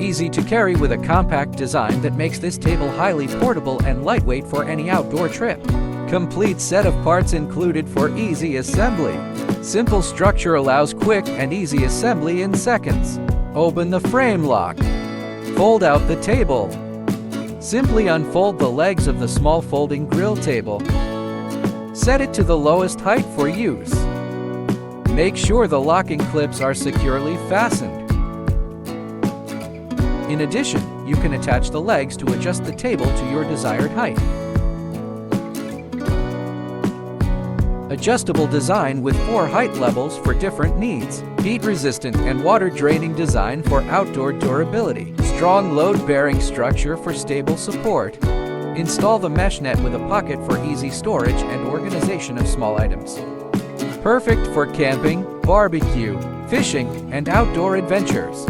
Easy to carry with a compact design that makes this table highly portable and lightweight for any outdoor trip. Complete set of parts included for easy assembly. Simple structure allows quick and easy assembly in seconds. Open the frame lock. Fold out the table. Simply unfold the legs of the small folding grill table. Set it to the lowest height for use. Make sure the locking clips are securely fastened. In addition, you can attach the legs to adjust the table to your desired height. Adjustable design with 4 height levels for different needs. Heat-resistant and water-draining design for outdoor durability. Strong load-bearing structure for stable support. Install the mesh net with a pocket for easy storage and organization of small items. Perfect for camping, barbecue, fishing, and outdoor adventures.